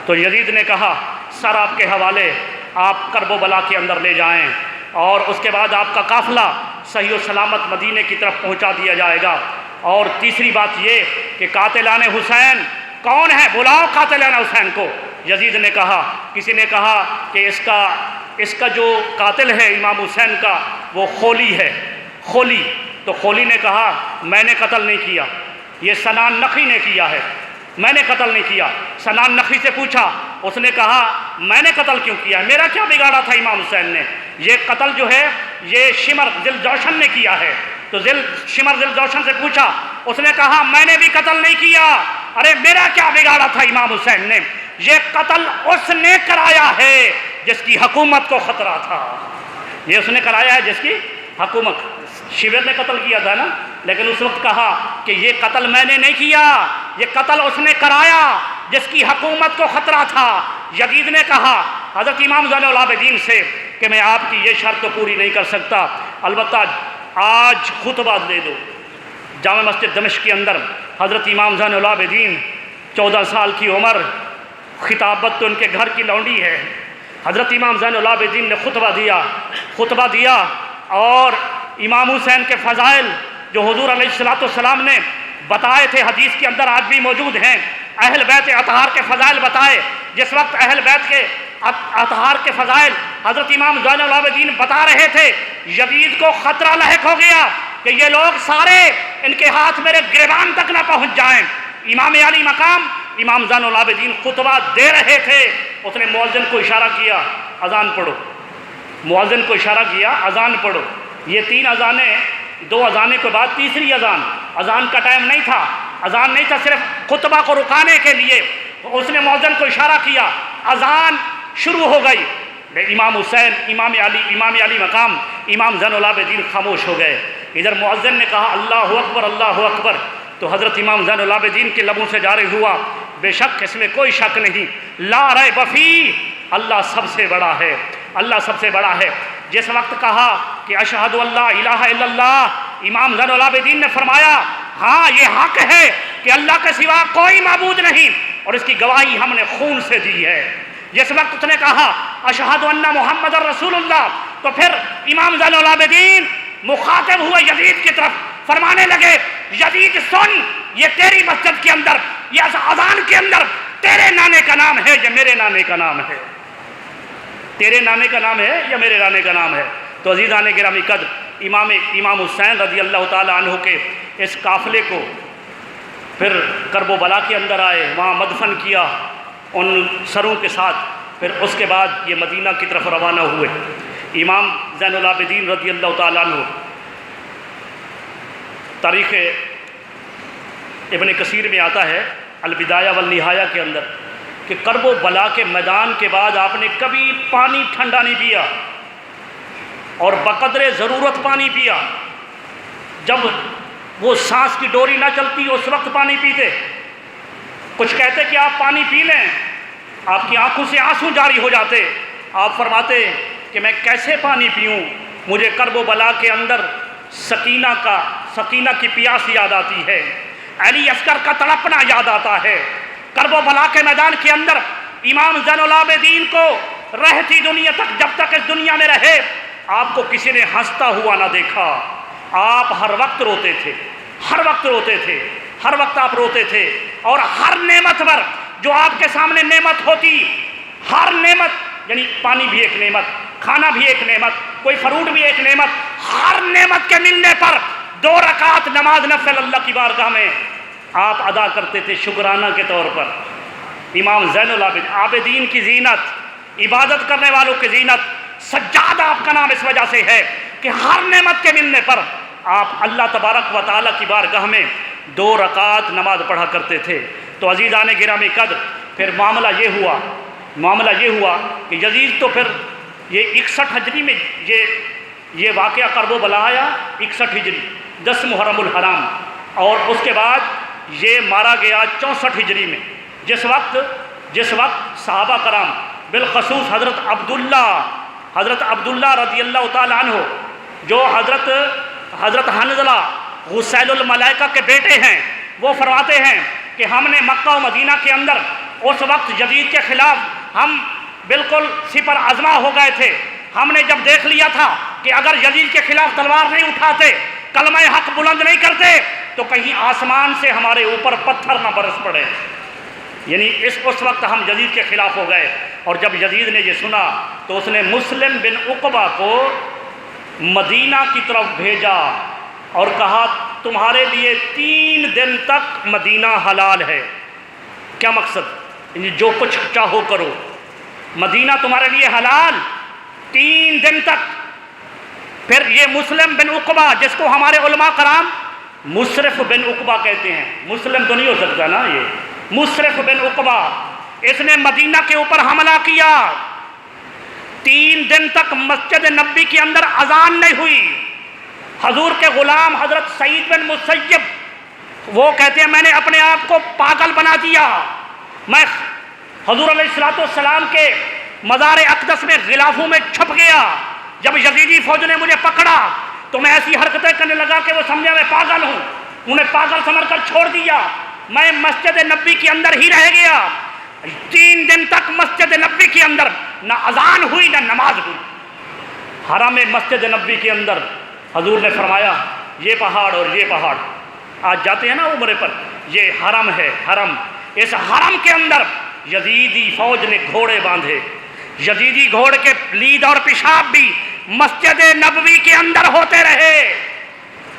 تو یزید نے کہا سر آپ کے حوالے، آپ کرب و بلا کے اندر لے جائیں، اور اس کے بعد آپ کا قافلہ صحیح و سلامت مدینے کی طرف پہنچا دیا جائے گا۔ اور تیسری بات یہ کہ قاتلان حسین کون ہے؟ بلاؤ قاتلان حسین کو۔ یزید نے کہا، کسی نے کہا کہ اس کا جو قاتل ہے امام حسین کا وہ خولی ہے، خولی۔ تو خولی نے کہا میں نے قتل نہیں کیا، یہ سنان نخی نے کیا ہے، میں نے قتل نہیں کیا۔ سنان نخی سے پوچھا، اس نے کہا میں نے قتل کیوں کیا، میرا کیا بگاڑا تھا امام حسین نے؟ یہ قتل جو ہے یہ شمر ذل جوشن نے کیا ہے۔ تو شمر ذل جوشن سے پوچھا، اس نے کہا میں نے بھی قتل نہیں کیا، ارے میرا کیا بگاڑا تھا امام حسین نے؟ یہ قتل اس نے کرایا ہے جس کی حکومت کو خطرہ تھا، یہ اس نے کرایا ہے جس کی حکومت۔ شیور نے قتل کیا تھا نا، لیکن اس وقت کہا کہ یہ قتل میں نے نہیں کیا، یہ قتل اس نے کرایا جس کی حکومت کو خطرہ تھا۔ یزید نے کہا حضرت امام زین العابدین سے کہ میں آپ کی یہ شرط تو پوری نہیں کر سکتا، البتہ آج خطبہ دے دو۔ جامع مسجد دمشق کے اندر حضرت امام زین العابدین 14 سال کی عمر، خطابت تو ان کے گھر کی لونڈی ہے۔ حضرت امام زین العابدین نے خطبہ دیا اور امام حسین کے فضائل جو حضور علیہ السلام نے بتائے تھے، حدیث کے اندر آج بھی موجود ہیں، اہل بیت اطہار کے فضائل بتائے۔ جس وقت اہل بیت کے اطہار کے فضائل حضرت امام زین العابدین بتا رہے تھے، یزید کو خطرہ لاحق ہو گیا کہ یہ لوگ سارے ان کے ہاتھ میرے گریبان تک نہ پہنچ جائیں۔ امام علی مقام امام زین العابدین خطبہ دے رہے تھے، اس نے مؤذن کو اشارہ کیا اذان پڑھو، مؤذن کو اشارہ کیا اذان پڑھو۔ یہ 3 اذانیں، 2 اذانیں کے بعد تیسری اذان کا ٹائم نہیں تھا، اذان نہیں تھا، صرف خطبہ کو رکانے کے لیے اس نے مؤذن کو اشارہ کیا، اذان شروع ہو گئی۔ امام حسین، امام علی مقام امام زین العابدین خاموش ہو گئے۔ ادھر مؤذن نے کہا اللہ اکبر اللہ اکبر، تو حضرت امام زین العابدین کے لبوں سے جاری ہوا بے شک اس میں کوئی شک نہیں، لا ریب فیہ، اللہ سب سے بڑا ہے، اللہ سب سے بڑا ہے۔ جس وقت کہا کہ اشہد ان لا الہ الا اللہ، امام زین العابدین نے فرمایا ہاں یہ حق ہے کہ اللہ کے سوا کوئی معبود نہیں، اور اس کی گواہی ہم نے خون سے دی ہے۔ جس وقت اس نے کہا اشہد ان محمد رسول اللہ، تو پھر امام زین العابدین مخاطب ہوئے یزید کی طرف، فرمانے لگے یزید سن، یہ تیری مسجد کے اندر، یہ اذان کے اندر تیرے نانے کا نام ہے یا میرے نانے کا نام ہے؟ تیرے نانے کا نام ہے یا میرے نانے کا نام ہے؟ تو عزیزان گرامی قدر، امام حسین رضی اللہ تعالی عنہ کے اس قافلے کو پھر کرب و بلا کے اندر آئے، وہاں مدفن کیا ان سروں کے ساتھ، پھر اس کے بعد یہ مدینہ کی طرف روانہ ہوئے۔ امام زین العابدین رضی اللہ تعالیٰ عنہ، تاریخ ابن کثیر میں آتا ہے البدایہ والنہایہ کے اندر کہ کرب و بلا کے میدان کے بعد آپ نے کبھی پانی ٹھنڈا نہیں پیا، اور بقدر ضرورت پانی پیا۔ جب وہ سانس کی ڈوری نہ چلتی اس وقت پانی پیتے۔ کچھ کہتے کہ آپ پانی پی لیں، آپ کی آنکھوں سے آنسو جاری ہو جاتے۔ آپ فرماتے کہ میں کیسے پانی پیوں، مجھے کرب و بلا کے اندر سکینہ کی پیاس یاد آتی ہے، علی اصغر کا تڑپنا یاد آتا ہے۔ کرب و بلا کے میدان کے اندر امام زین العابدین کو رہتی دنیا تک، جب تک اس دنیا میں رہے، آپ کو کسی نے ہنستا ہوا نہ دیکھا۔ آپ ہر وقت روتے تھے، ہر وقت روتے تھے، ہر وقت آپ روتے تھے، اور ہر نعمت پر جو آپ کے سامنے نعمت ہوتی، ہر نعمت، یعنی پانی بھی ایک نعمت، کھانا بھی ایک نعمت، کوئی فروٹ بھی ایک نعمت، ہر نعمت کے ملنے پر 2 رکعت نماز نفل اللہ کی بارگاہ میں آپ ادا کرتے تھے شکرانہ کے طور پر۔ امام زین العابدین کی زینت، عبادت کرنے والوں کی زینت، سجاد آپ کا نام اس وجہ سے ہے کہ ہر نعمت کے ملنے پر آپ اللہ تبارک و تعالیٰ کی بارگاہ میں 2 رکعت نماز پڑھا کرتے تھے۔ تو عزیزان گرامی قدر، پھر معاملہ یہ ہوا کہ یزید تو پھر یہ 61 ہجری میں یہ واقعہ کرب و بلا آیا، 61 ہجری 10 محرم الحرام، اور اس کے بعد یہ مارا گیا 64 ہجری میں، جس وقت صحابہ کرام بالخصوص حضرت عبداللہ رضی اللہ تعالیٰ عنہ جو حضرت حنظلہ غسیل الملائکہ کے بیٹے ہیں، وہ فرماتے ہیں کہ ہم نے مکہ و مدینہ کے اندر اس وقت یزید کے خلاف ہم بالکل سپر عزمہ ہو گئے تھے۔ ہم نے جب دیکھ لیا تھا کہ اگر یزید کے خلاف تلوار نہیں اٹھاتے، کلمہ حق بلند نہیں کرتے، تو کہیں آسمان سے ہمارے اوپر پتھر نہ برس پڑے۔ یعنی اس وقت ہم یزید کے خلاف ہو گئے۔ اور جب یزید نے یہ سنا تو اس نے مسلم بن عقبہ کو مدینہ کی طرف بھیجا اور کہا تمہارے لیے 3 دن تک مدینہ حلال ہے۔ کیا مقصد؟ یعنی جو کچھ چاہو کرو، مدینہ تمہارے لیے حلال 3 دن تک۔ پھر یہ مسلم بن عقبہ، جس کو ہمارے علماء کرام مصرف بن عقبہ کہتے ہیں، مسلم تو نہیں ہو سکتا نا، یہ مصرف بن عقبہ، اس نے مدینہ کے اوپر حملہ کیا۔ 3 دن تک مسجد نبی کے اندر اذان نہیں ہوئی۔ حضور کے غلام حضرت سعید بن مسیب وہ کہتے ہیں میں نے اپنے آپ کو پاگل بنا دیا، میں حضور علیہ السلام کے مزار اقدس میں غلافوں میں چھپ گیا۔ جب یزیدی فوج نے مجھے پکڑا تو میں ایسی حرکتیں کرنے لگا کہ وہ سمجھا میں پاگل ہوں، انہیں پاگل سمجھ کر چھوڑ دیا۔ میں مسجد نبی کے اندر ہی رہ گیا۔ 3 دن تک مسجد نبی کے اندر نہ اذان ہوئی نہ نماز ہوئی۔ حرم مسجد نبی کے اندر حضور نے فرمایا یہ پہاڑ اور یہ پہاڑ، آج جاتے ہیں نا عمرے پر، یہ حرم ہے، حرم، اس حرم کے اندر یزیدی فوج نے گھوڑے باندھے۔ یزیدی گھوڑ کے لید اور پیشاب بھی مسجد نبوی کے اندر ہوتے رہے۔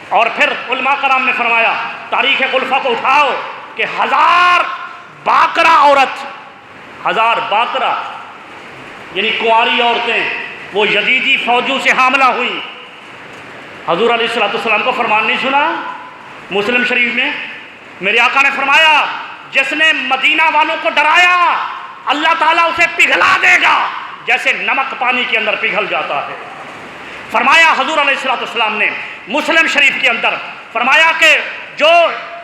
اور پھر علماء کرام نے فرمایا تاریخ خلفاء کو اٹھاؤ کہ 1000 باکرہ عورت، 1000 باکرہ یعنی کنواری عورتیں وہ یزیدی فوجوں سے حاملہ ہوئیں۔ حضور علیہ السلام کو فرمان نہیں سنا؟ مسلم شریف میں میرے آقا نے فرمایا جس نے مدینہ والوں کو ڈرایا اللہ تعالیٰ اسے پگھلا دے گا جیسے نمک پانی کے اندر پگھل جاتا ہے۔ فرمایا حضور علیہ السلام نے مسلم شریف کے اندر فرمایا کہ جو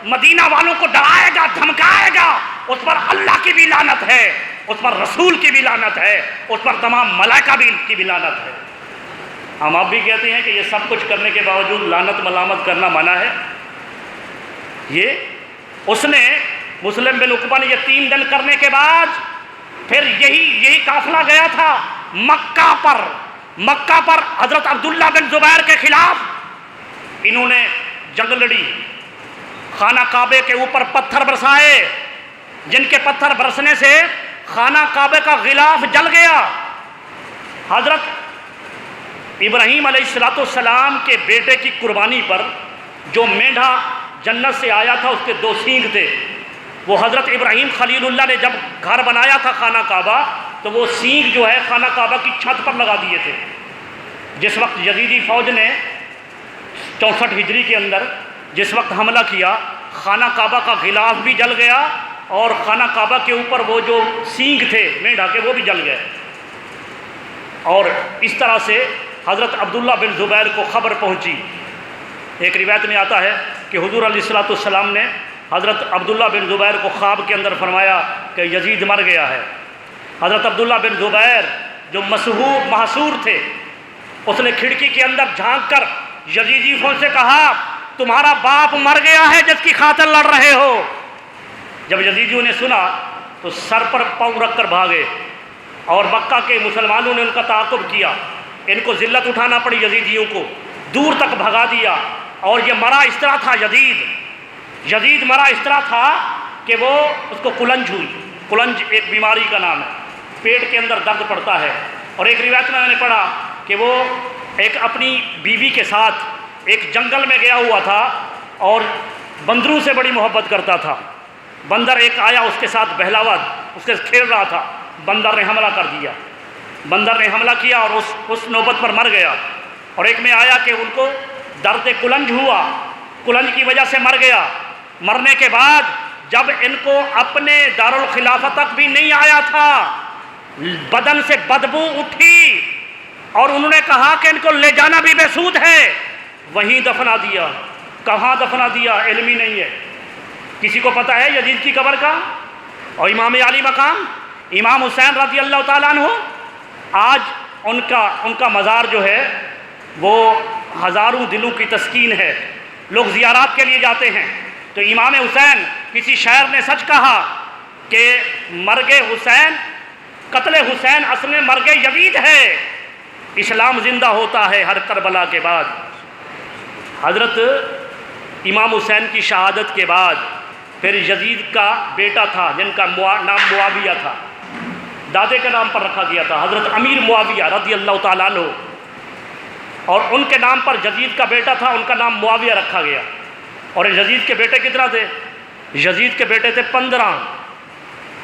مدینہ والوں کو ڈرائے گا دھمکائے گا اس پر اللہ کی بھی لعنت ہے، اس پر رسول کی بھی لعنت ہے، اس پر تمام ملائکہ کی بھی لعنت ہے۔ ہم آپ بھی کہتے ہیں کہ یہ سب کچھ کرنے کے باوجود لعنت ملامت کرنا منع ہے۔ یہ اس نے مسلم بن عقبہ نے یہ 3 دن کرنے کے بعد پھر یہی قافلہ گیا تھا مکہ پر حضرت عبداللہ بن زبیر کے خلاف انہوں نے جنگ لڑی، خانہ کعبے کے اوپر پتھر برسائے، جن کے پتھر برسنے سے خانہ کعبے کا غلاف جل گیا۔ حضرت ابراہیم علیہ السلام کے بیٹے کی قربانی پر جو مینڈھا جنت سے آیا تھا اس کے 2 سینگ تھے، وہ حضرت ابراہیم خلیل اللہ نے جب گھر بنایا تھا خانہ کعبہ تو وہ سینگ جو ہے خانہ کعبہ کی چھت پر لگا دیے تھے۔ جس وقت یزیدی فوج نے 64 ہجری کے اندر جس وقت حملہ کیا، خانہ کعبہ کا غلاف بھی جل گیا اور خانہ کعبہ کے اوپر وہ جو سینگ تھے مینڈھا کے وہ بھی جل گئے۔ اور اس طرح سے حضرت عبداللہ بن زبیر کو خبر پہنچی۔ ایک روایت میں آتا ہے کہ حضور علیہ السلام نے حضرت عبداللہ بن زبیر کو خواب کے اندر فرمایا کہ یزید مر گیا ہے۔ حضرت عبداللہ بن زبیر جو محصور تھے، اس نے کھڑکی کے اندر جھانک کر یزیدی فوج سے کہا تمہارا باپ مر گیا ہے جس کی خاطر لڑ رہے ہو۔ جب یزیدیوں نے سنا تو سر پر پاؤں رکھ کر بھاگے اور مکہ کے مسلمانوں نے ان کا تعاقب کیا۔ ان کو ذلت اٹھانا پڑی، یزیدیوں کو دور تک بھگا دیا۔ اور یہ مرا اس طرح تھا، یزید مرا اس طرح تھا کہ وہ اس کو کلنج ہوئی۔ کلنج ایک بیماری کا نام ہے، پیٹ کے اندر درد پڑتا ہے۔ اور ایک روایت میں نے پڑھا کہ وہ ایک اپنی بیوی کے ساتھ ایک جنگل میں گیا ہوا تھا اور بندروں سے بڑی محبت کرتا تھا۔ بندر ایک آیا اس کے ساتھ بہلاوا اس کے کھیل رہا تھا، بندر نے حملہ کر دیا، بندر نے حملہ کیا اور اس نوبت پر مر گیا۔ اور ایک میں آیا کہ ان کو درد کلنج ہوا، کلنج کی وجہ سے مر گیا۔ مرنے کے بعد جب ان کو اپنے دارالخلافہ تک بھی نہیں آیا تھا، بدن سے بدبو اٹھی اور انہوں نے کہا کہ ان کو لے جانا بھی بے سود ہے، وہیں دفنا دیا۔ کہاں دفنا دیا علم ہی نہیں ہے۔ کسی کو پتہ ہے یزید کی قبر کا؟ اور امام علی مقام امام حسین رضی اللہ تعالیٰ عنہ، آج ان کا مزار جو ہے وہ ہزاروں دلوں کی تسکین ہے، لوگ زیارات کے لیے جاتے ہیں۔ تو امام حسین، کسی شاعر نے سچ کہا کہ مرگ حسین، قتل حسین اصل میں مرگ یزید ہے، اسلام زندہ ہوتا ہے ہر کربلا کے بعد۔ حضرت امام حسین کی شہادت کے بعد پھر یزید کا بیٹا تھا جن کا نام معاویہ تھا، دادے کے نام پر رکھا گیا تھا، حضرت امیر معاویہ رضی اللہ تعالیٰ عنہ، اور ان کے نام پر یزید کا بیٹا تھا، ان کا نام معاویہ رکھا گیا۔ اور یزید کے بیٹے کتنا تھے؟ یزید کے بیٹے تھے 15۔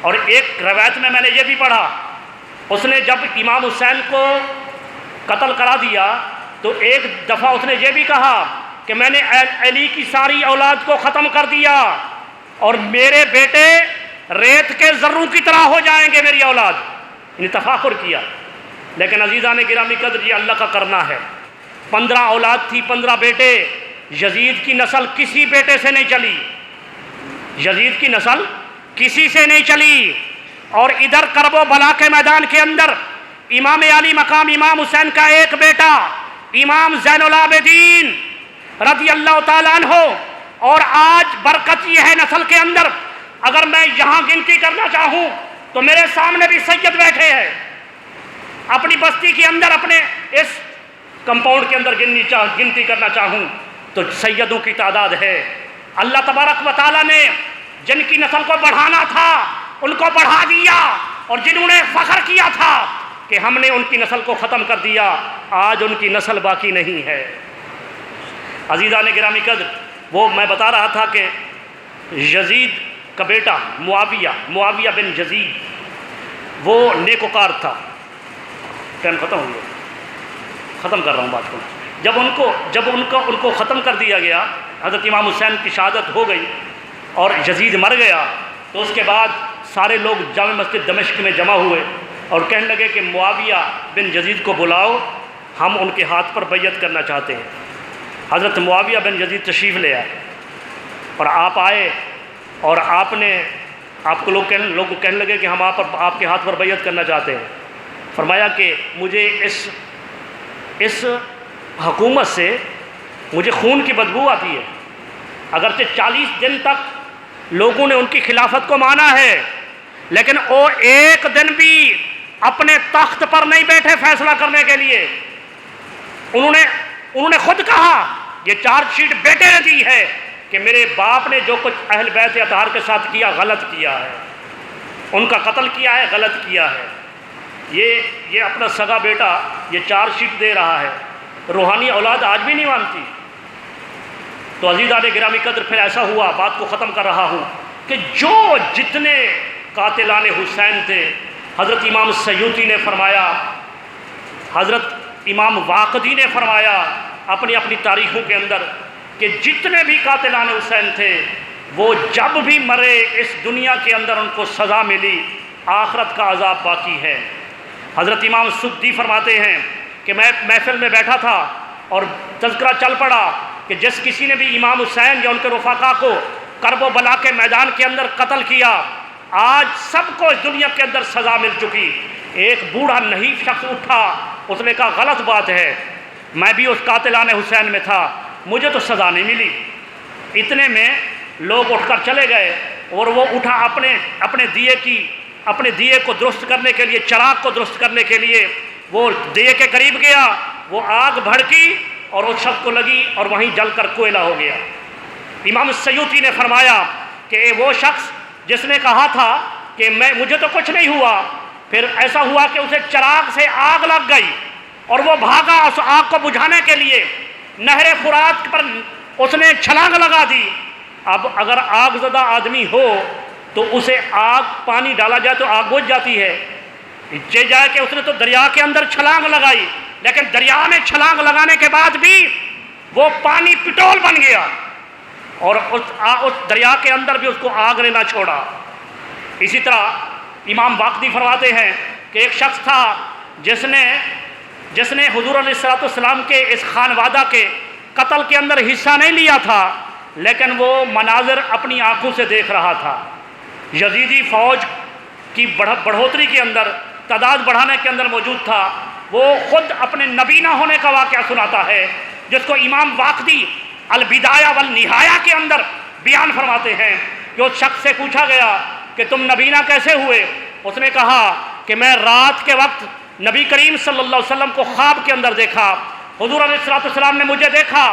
اور ایک روایت میں نے یہ بھی پڑھا، اس نے جب امام حسین کو قتل کرا دیا تو ایک دفعہ اس نے یہ بھی کہا کہ میں نے علی کی ساری اولاد کو ختم کر دیا اور میرے بیٹے ریت کے ذروں کی طرح ہو جائیں گے میری اولاد، یعنی تفاخر کیا۔ لیکن عزیزان گرامی قدر، یہ اللہ کا کرنا ہے۔ 15 اولاد تھی، 15 بیٹے، یزید کی نسل کسی بیٹے سے نہیں چلی، یزید کی نسل کسی سے نہیں چلی۔ اور ادھر کرب و بلا کے میدان کے اندر امام علی مقام امام حسین کا ایک بیٹا امام زین العابدین رضی اللہ تعالیٰ عنہ، اور آج برکت یہ ہے نسل کے اندر، اگر میں یہاں گنتی کرنا چاہوں تو میرے سامنے بھی سید بیٹھے ہیں، اپنی بستی کے اندر اپنے اس کمپاؤنڈ کے اندر گنتی کرنا چاہوں تو سیدوں کی تعداد ہے۔ اللہ تبارک و تعالیٰ نے جن کی نسل کو بڑھانا تھا ان کو بڑھا دیا، اور جنہوں نے فخر کیا تھا کہ ہم نے ان کی نسل کو ختم کر دیا، آج ان کی نسل باقی نہیں ہے۔ عزیزان گرامی قدر، وہ میں بتا رہا تھا کہ یزید کا بیٹا معاویہ بن یزید وہ نیکوکار تھا۔ ٹائم ختم ہو گیا، ختم کر رہا ہوں بات کو۔ جب ان کو ختم کر دیا گیا، حضرت امام حسین کی شہادت ہو گئی اور یزید مر گیا، تو اس کے بعد سارے لوگ جامع مسجد دمشق میں جمع ہوئے اور کہنے لگے کہ معاویہ بن یزید کو بلاؤ، ہم ان کے ہاتھ پر بیعت کرنا چاہتے ہیں۔ حضرت معاویہ بن یزید تشریف لے آئے اور آپ آئے اور آپ کو لوگ کہنے لگے کہ ہم آپ کے ہاتھ پر بیعت کرنا چاہتے ہیں۔ فرمایا کہ مجھے اس حکومت سے مجھے خون کی بدبو آتی ہے، اگرچہ 40 دن تک لوگوں نے ان کی خلافت کو مانا ہے، لیکن وہ ایک دن بھی اپنے تخت پر نہیں بیٹھے فیصلہ کرنے کے لیے۔ انہوں نے خود کہا، یہ چارج شیٹ بیٹے نے دی ہے کہ میرے باپ نے جو کچھ اہل بیت اطہار کے ساتھ کیا غلط کیا ہے، ان کا قتل کیا ہے، غلط کیا ہے۔ یہ اپنا سگا بیٹا یہ چارج شیٹ دے رہا ہے، روحانی اولاد آج بھی نہیں مانتی۔ تو عزیزان گرامی قدر، پھر ایسا ہوا، بات کو ختم کر رہا ہوں، کہ جتنے قاتلان حسین تھے، حضرت امام سیوطی نے فرمایا، حضرت امام واقدی نے فرمایا اپنی تاریخوں کے اندر کہ جتنے بھی قاتلان حسین تھے وہ جب بھی مرے اس دنیا کے اندر ان کو سزا ملی، آخرت کا عذاب باقی ہے۔ حضرت امام سدی فرماتے ہیں کہ میں محفل میں بیٹھا تھا اور تذکرہ چل پڑا کہ جس کسی نے بھی امام حسین یا ان کے رفقا کو کرب و بلا کے میدان کے اندر قتل کیا، آج سب کو اس دنیا کے اندر سزا مل چکی۔ ایک بوڑھا نحیف شخص اٹھا، اس نے کہا غلط بات ہے، میں بھی اس قاتلان حسین میں تھا، مجھے تو سزا نہیں ملی۔ اتنے میں لوگ اٹھ کر چلے گئے اور وہ اٹھا اپنے دیے کو درست کرنے کے لیے، چراغ کو درست کرنے کے لیے وہ دیے کے قریب گیا، وہ آگ بھڑکی اور اس شخص کو لگی اور وہیں جل کر کوئلہ ہو گیا۔ امام سیوطی نے فرمایا کہ وہ شخص جس نے کہا تھا کہ مجھے تو کچھ نہیں ہوا، پھر ایسا ہوا کہ اسے چراغ سے آگ لگ گئی اور وہ بھاگا اس آگ کو بجھانے کے لیے، نہر فرات پر اس نے چھلانگ لگا دی۔ اب اگر آگ زدہ آدمی ہو تو اسے پانی ڈالا جائے تو آگ بجھ جاتی ہے، یہ جائے کہ اس نے تو دریا کے اندر چھلانگ لگائی، لیکن دریا میں چھلانگ لگانے کے بعد بھی وہ پانی پٹرول بن گیا۔ اور اس دریا کے اندر بھی اس کو آگ نے نہ چھوڑا۔ اسی طرح امام باقری فرماتے ہیں کہ ایک شخص تھا جس نے حضور علیہ السلام کے اس خانوادہ کے قتل کے اندر حصہ نہیں لیا تھا، لیکن وہ مناظر اپنی آنکھوں سے دیکھ رہا تھا۔ یزیدی فوج کی بڑھوتری کے اندر، تعداد بڑھانے کے اندر موجود تھا۔ وہ خود اپنے نبی نہ ہونے کا واقعہ سناتا ہے، جس کو امام واقدی البدایہ والنہایہ کے اندر بیان فرماتے ہیں کہ اس شخص سے پوچھا گیا کہ تم نبی نہ کیسے ہوئے؟ اس نے کہا کہ میں رات کے وقت نبی کریم صلی اللہ علیہ وسلم کو خواب کے اندر دیکھا، حضور علیہ السلام نے مجھے دیکھا،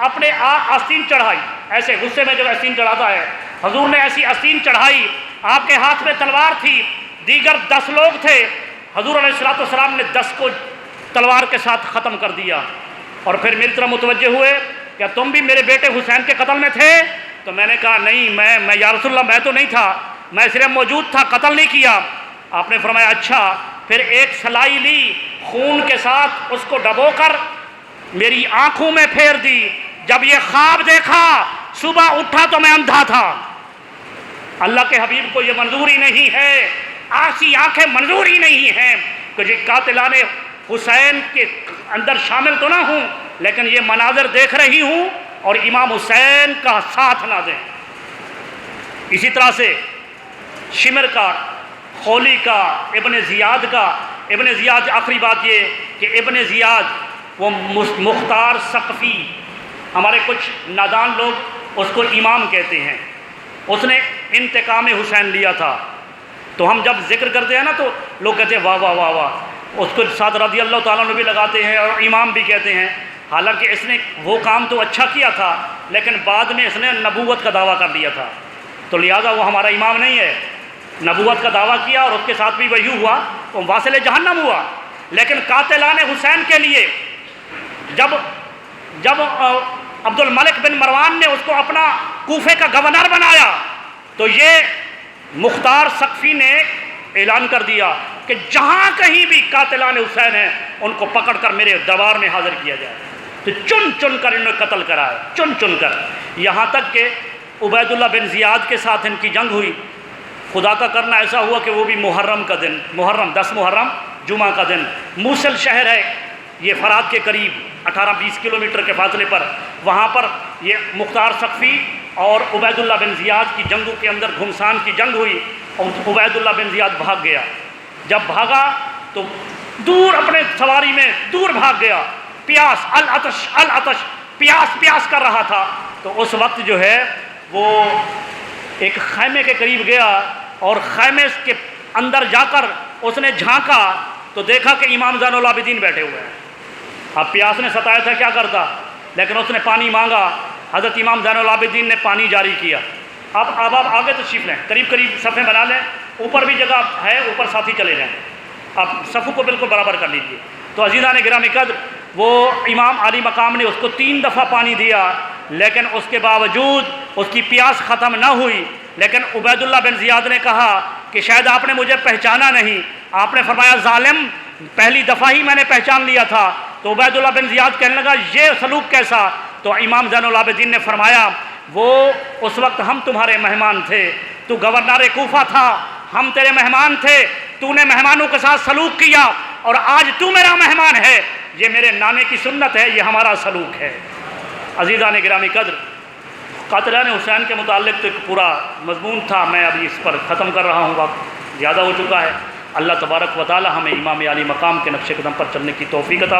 اپنے آستین چڑھائی، ایسے غصے میں جب آستین چڑھاتا ہے، حضور نے ایسی آستین چڑھائی، آپ کے ہاتھ میں تلوار تھی، دیگر 10 لوگ تھے، حضور علیہ السلام نے 10 کو تلوار کے ساتھ ختم کر دیا، اور پھر میری طرف متوجہ ہوئے، کیا تم بھی میرے بیٹے حسین کے قتل میں تھے؟ تو میں نے کہا نہیں، میں یا رسول اللہ میں تو نہیں تھا، میں صرف موجود تھا، قتل نہیں کیا۔ آپ نے فرمایا اچھا، پھر ایک سلائی لی، خون کے ساتھ اس کو ڈبو کر میری آنکھوں میں پھیر دی، جب یہ خواب دیکھا صبح اٹھا تو میں اندھا تھا۔ اللہ کے حبیب کو یہ منظور ہی نہیں ہے، آسی آنکھیں منظور ہی نہیں ہیں کہ یہ قاتلان حسین کے اندر شامل تو نہ ہوں، لیکن یہ مناظر دیکھ رہی ہوں اور امام حسین کا ساتھ نہ دیں۔ اسی طرح سے شمر کا، خولی کا، ابن زیاد کا، ابن زیاد، آخری بات یہ کہ ابن زیاد وہ مختار ثقفی، ہمارے کچھ نادان لوگ اس کو امام کہتے ہیں، اس نے انتقام حسین لیا تھا، تو ہم جب ذکر کرتے ہیں نا تو لوگ کہتے ہیں واہ واہ واہ واہ، اس کو ساتھ رضی اللہ تعالیٰ عنہ بھی لگاتے ہیں اور امام بھی کہتے ہیں، حالانکہ اس نے وہ کام تو اچھا کیا تھا، لیکن بعد میں اس نے نبوت کا دعویٰ کر لیا تھا، تو لہٰذا وہ ہمارا امام نہیں ہے۔ نبوت کا دعویٰ کیا اور اس کے ساتھ بھی وہی ہوا، وہ واصل جہنم ہوا۔ لیکن قاتلان حسین کے لیے جب عبد الملک بن مروان نے اس کو اپنا کوفے کا گورنر بنایا، تو یہ مختار ثقفی نے اعلان کر دیا کہ جہاں کہیں بھی قاتلان حسین ہیں ان کو پکڑ کر میرے دربار میں حاضر کیا جائے، تو چن چن کر انہوں نے قتل کرا ہے، چن چن کر، یہاں تک کہ عبید اللہ بن زیاد کے ساتھ ان کی جنگ ہوئی۔ خدا کا کرنا ایسا ہوا کہ وہ بھی محرم کا دن، 10 محرم جمعہ کا دن، موصل شہر ہے یہ فرات کے قریب 18-20 کلومیٹر کے فاصلے پر، وہاں پر یہ مختار ثقفی اور عبید اللہ بن زیاد کی جنگوں کے اندر گھمسان کی جنگ ہوئی، اور عبید اللہ بن زیاد بھاگ گیا۔ جب بھاگا تو دور اپنے سواری میں دور بھاگ گیا، پیاس العطش العطش، پیاس کر رہا تھا، تو اس وقت جو ہے وہ ایک خیمے کے قریب گیا اور خیمے کے اندر جا کر اس نے جھانکا تو دیکھا کہ امام زین العابدین بیٹھے ہوئے ہیں۔ اب پیاس نے ستایا تھا، کیا کرتا، لیکن اس نے پانی مانگا، حضرت امام زین العابدین نے پانی جاری کیا۔ اب آپ آگے تشریف لیں، قریب صفیں بنا لیں، اوپر بھی جگہ ہے، اوپر ساتھی چلے جائیں، آپ صفوں کو بالکل برابر کر لیجیے۔ تو عزیزان گرامی قدر، وہ امام عالی مقام نے اس کو 3 دفعہ پانی دیا، لیکن اس کے باوجود اس کی پیاس ختم نہ ہوئی۔ لیکن عبید اللہ بن زیاد نے کہا کہ شاید آپ نے مجھے پہچانا نہیں۔ آپ نے فرمایا ظالم، پہلی دفعہ ہی میں نے پہچان لیا تھا۔ تو عبید اللہ بن زیاد کہنے لگا یہ سلوک کیسا؟ تو امام زین العابدین نے فرمایا وہ اس وقت ہم تمہارے مہمان تھے، تو گورنر کوفہ تھا، ہم تیرے مہمان تھے، تو نے مہمانوں کے ساتھ سلوک کیا، اور آج تو میرا مہمان ہے، یہ میرے نانے کی سنت ہے، یہ ہمارا سلوک ہے۔ عزیزان گرامی قدر، قاتلان حسین کے متعلق تو ایک پورا مضمون تھا، میں ابھی اس پر ختم کر رہا ہوں، وقت زیادہ ہو چکا ہے۔ اللہ تبارک و تعالی ہمیں امام عالی مقام کے نقش قدم پر چلنے کی توفیق عطا